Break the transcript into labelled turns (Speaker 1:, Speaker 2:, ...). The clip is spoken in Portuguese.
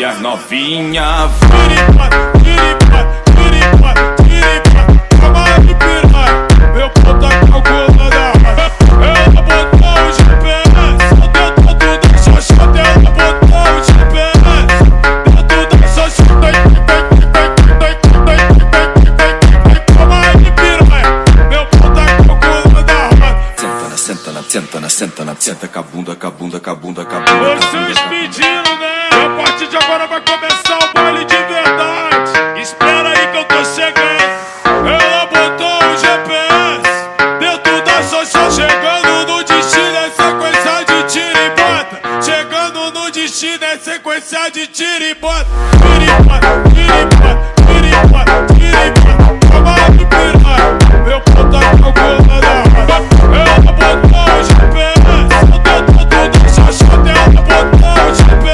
Speaker 1: e as novinha.
Speaker 2: Tiripata, tiripata, tiripata, tiripata. Calma de piranha, meu pau tá calculando a rota. Ela botou o GPS dentro da xoxota. Ela botou o GPS dentro da xoxota. Calma de piranha, meu pau tá calculando a rota.
Speaker 1: Senta com a bunda, com a bunda, com a bunda, com a bunda.
Speaker 2: Vocês pediram, né? A partir de agora vai começar o baile de verdade. Espera aí que eu tô chegando. Ela botou o GPS dentro da xoxota. Chegando no destino é sequência de tira e bota. Chegando no destino é sequência de tira e bota. Tiripata, tiripata, tiripata, tiripata. Calma de piranha, meu pau tá calculando.